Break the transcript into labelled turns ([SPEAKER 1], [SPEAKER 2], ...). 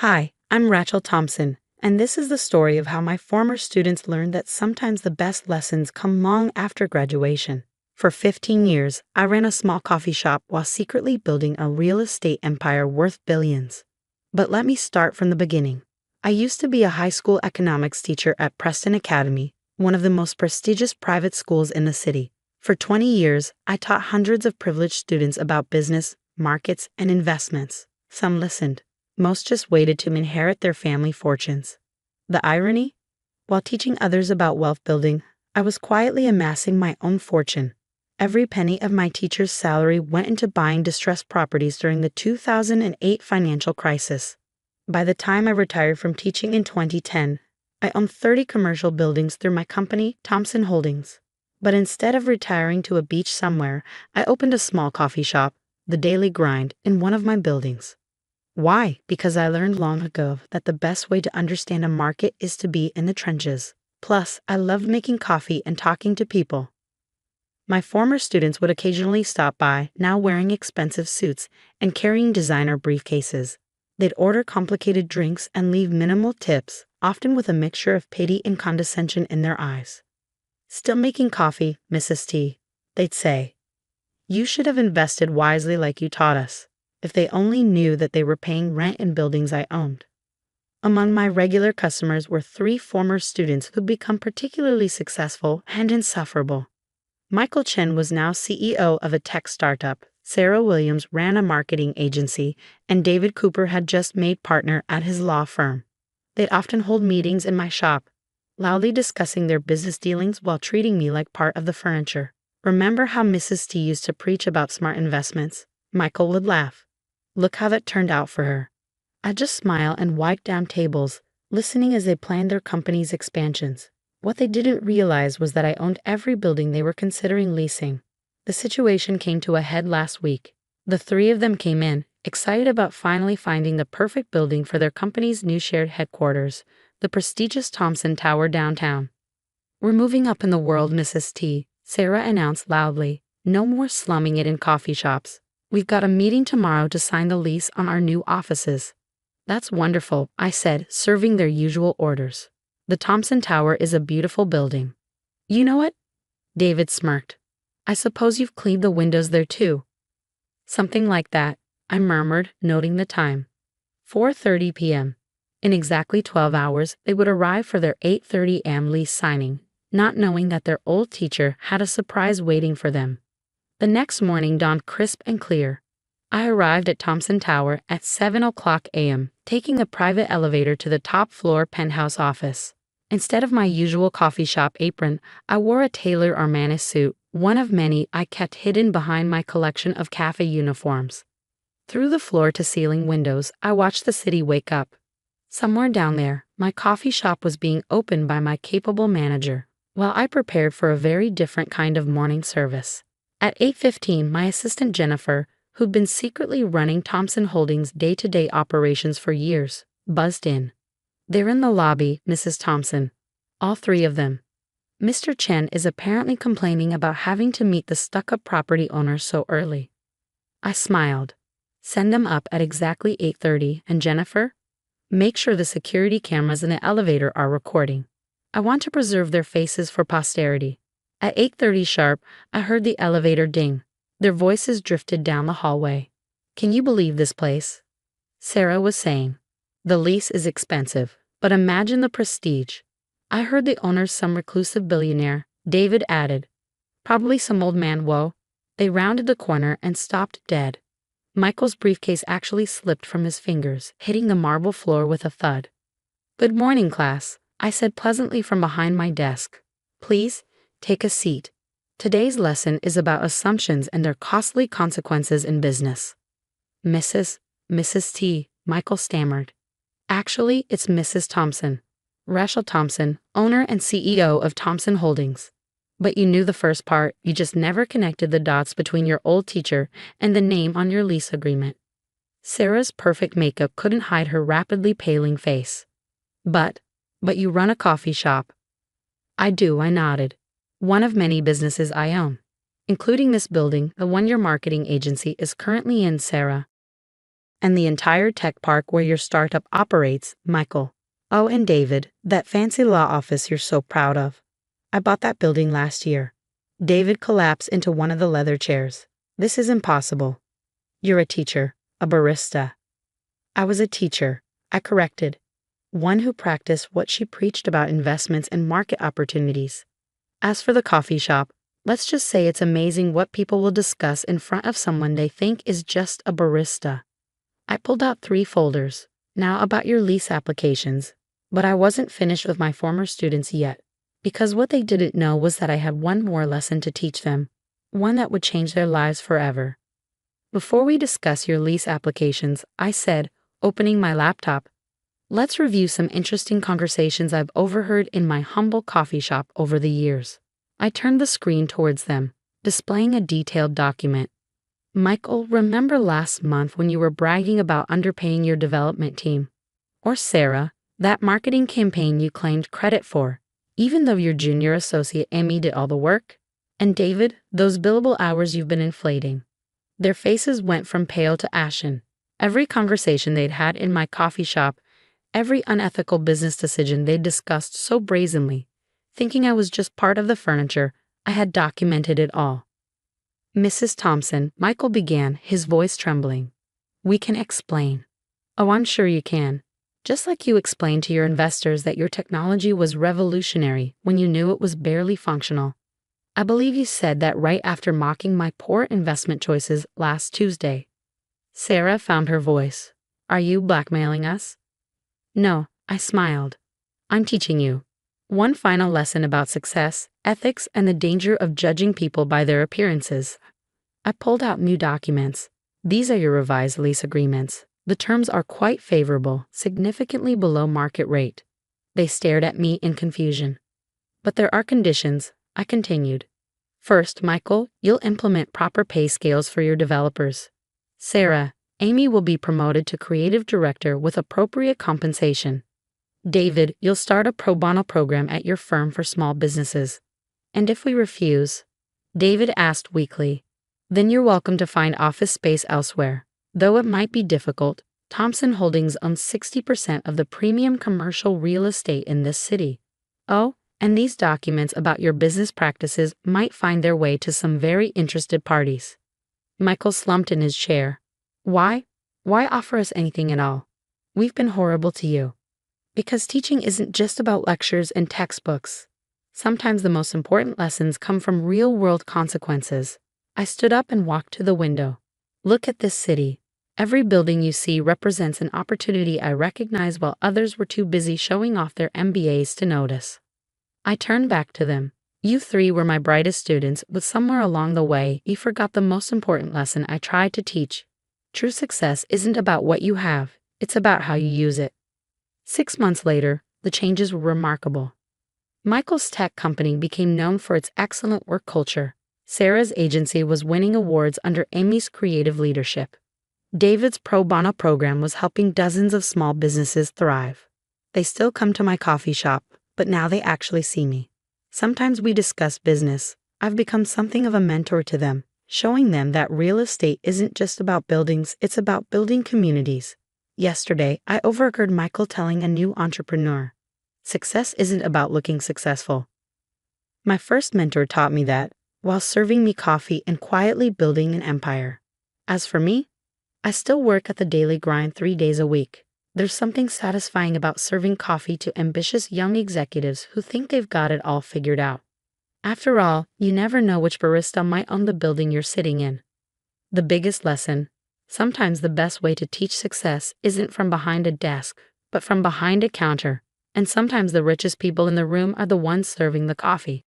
[SPEAKER 1] Hi, I'm Rachel Thompson, and this is the story of how my former students learned that sometimes the best lessons come long after graduation. For 15 years, I ran a small coffee shop while secretly building a real estate empire worth billions. But let me start from the beginning. I used to be a high school economics teacher at Preston Academy, one of the most prestigious private schools in the city. For 20 years, I taught hundreds of privileged students about business, markets, and investments. Some listened. Most just waited to inherit their family fortunes. The irony? While teaching others about wealth building, I was quietly amassing my own fortune. Every penny of my teacher's salary went into buying distressed properties during the 2008 financial crisis. By the time I retired from teaching in 2010, I owned 30 commercial buildings through my company, Thompson Holdings. But instead of retiring to a beach somewhere, I opened a small coffee shop, The Daily Grind, in one of my buildings. Why? Because I learned long ago that the best way to understand a market is to be in the trenches. Plus, I loved making coffee and talking to people. My former students would occasionally stop by, now wearing expensive suits and carrying designer briefcases. They'd order complicated drinks and leave minimal tips, often with a mixture of pity and condescension in their eyes. "Still making coffee, Mrs. T," they'd say. "You should have invested wisely like you taught us." If they only knew that they were paying rent in buildings I owned. Among my regular customers were 3 former students who'd become particularly successful and insufferable. Michael Chen was now CEO of a tech startup, Sarah Williams ran a marketing agency, and David Cooper had just made partner at his law firm. They'd often hold meetings in my shop, loudly discussing their business dealings while treating me like part of the furniture. "Remember how Mrs. T used to preach about smart investments?" Michael would laugh. "Look how that turned out for her." I'd just smile and wipe down tables, listening as they planned their company's expansions. What they didn't realize was that I owned every building they were considering leasing. The situation came to a head last week. The 3 of them came in, excited about finally finding the perfect building for their company's new shared headquarters, the prestigious Thompson Tower downtown. "We're moving up in the world, Mrs. T," Sarah announced loudly. "No more slumming it in coffee shops. We've got a meeting tomorrow to sign the lease on our new offices." "That's wonderful," I said, serving their usual orders. "The Thompson Tower is a beautiful building." "You know it?" David smirked. "I suppose you've cleaned the windows there too." "Something like that," I murmured, noting the time. 4:30 p.m. In exactly 12 hours, they would arrive for their 8:30 a.m. lease signing, not knowing that their old teacher had a surprise waiting for them. The next morning dawned crisp and clear. I arrived at Thompson Tower at 7:00 a.m., taking a private elevator to the top-floor penthouse office. Instead of my usual coffee shop apron, I wore a Taylor Armani suit, one of many I kept hidden behind my collection of cafe uniforms. Through the floor-to-ceiling windows, I watched the city wake up. Somewhere down there, my coffee shop was being opened by my capable manager, while I prepared for a very different kind of morning service. At 8:15, my assistant Jennifer, who'd been secretly running Thompson Holdings' day-to-day operations for years, buzzed in. "They're in the lobby, Mrs. Thompson." All 3 of them. "Mr. Chen is apparently complaining about having to meet the stuck-up property owner so early." I smiled. "Send them up at exactly 8:30, and Jennifer? Make sure the security cameras in the elevator are recording. I want to preserve their faces for posterity." At 8:30 sharp, I heard the elevator ding. Their voices drifted down the hallway. "Can you believe this place?" Sarah was saying. "The lease is expensive, but imagine the prestige." I heard the owner's some reclusive billionaire, David added. "Probably some old man, whoa." They rounded the corner and stopped dead. Michael's briefcase actually slipped from his fingers, hitting the marble floor with a thud. "Good morning, class," I said pleasantly from behind my desk. "Please, take a seat. Today's lesson is about assumptions and their costly consequences in business." Mrs. T," Michael stammered. "Actually, it's Mrs. Thompson. Rachel Thompson, owner and CEO of Thompson Holdings. But you knew the first part, you just never connected the dots between your old teacher and the name on your lease agreement." Sarah's perfect makeup couldn't hide her rapidly paling face. But you run a coffee shop." "I do," I nodded. "One of many businesses I own, including this building, the one your marketing agency is currently in, Sarah." And the entire tech park where your startup operates, Michael. Oh, and David, that fancy law office you're so proud of. I bought that building last year. David collapsed into one of the leather chairs. This is impossible. You're a teacher, a barista. I was a teacher, I corrected. One who practiced what she preached about investments and market opportunities. As for the coffee shop, let's just say it's amazing what people will discuss in front of someone they think is just a barista. I pulled out 3 folders. Now about your lease applications. But I wasn't finished with my former students yet, because what they didn't know was that I had one more lesson to teach them, one that would change their lives forever. Before we discuss your lease applications, I said, opening my laptop, let's review some interesting conversations I've overheard in my humble coffee shop over the years. I turned the screen towards them, displaying a detailed document. Michael, remember last month when you were bragging about underpaying your development team? Or Sarah, that marketing campaign you claimed credit for, even though your junior associate Amy did all the work? And David, those billable hours you've been inflating. Their faces went from pale to ashen. Every conversation they'd had in my coffee shop, every unethical business decision they'd discussed so brazenly, thinking I was just part of the furniture, I had documented it all. Mrs. Thompson, Michael began, his voice trembling. We can explain. Oh, I'm sure you can. Just like you explained to your investors that your technology was revolutionary when you knew it was barely functional. I believe you said that right after mocking my poor investment choices last Tuesday. Sarah found her voice. Are you blackmailing us? No, I smiled. I'm teaching you. One final lesson about success, ethics, and the danger of judging people by their appearances. I pulled out new documents. These are your revised lease agreements. The terms are quite favorable, significantly below market rate. They stared at me in confusion. But there are conditions, I continued. First, Michael, you'll implement proper pay scales for your developers. Sarah, Amy will be promoted to creative director with appropriate compensation. David, you'll start a pro bono program at your firm for small businesses. And if we refuse, David asked weakly, then you're welcome to find office space elsewhere. Though it might be difficult, Thompson Holdings owns 60% of the premium commercial real estate in this city. Oh, and these documents about your business practices might find their way to some very interested parties. Michael slumped in his chair. Why? Why offer us anything at all? We've been horrible to you. Because teaching isn't just about lectures and textbooks. Sometimes the most important lessons come from real-world consequences. I stood up and walked to the window. Look at this city. Every building you see represents an opportunity I recognize while others were too busy showing off their MBAs to notice. I turned back to them. You 3 were my brightest students, but somewhere along the way, you forgot the most important lesson I tried to teach. True success isn't about what you have, it's about how you use it. 6 months later, the changes were remarkable. Michael's tech company became known for its excellent work culture. Sarah's agency was winning awards under Amy's creative leadership. David's pro bono program was helping dozens of small businesses thrive. They still come to my coffee shop, but now they actually see me. Sometimes we discuss business. I've become something of a mentor to them, showing them that real estate isn't just about buildings, it's about building communities. Yesterday, I overheard Michael telling a new entrepreneur, success isn't about looking successful. My first mentor taught me that, while serving me coffee and quietly building an empire. As for me, I still work at the daily grind 3 days a week. There's something satisfying about serving coffee to ambitious young executives who think they've got it all figured out. After all, you never know which barista might own the building you're sitting in. The biggest lesson, sometimes the best way to teach success isn't from behind a desk, but from behind a counter, and sometimes the richest people in the room are the ones serving the coffee.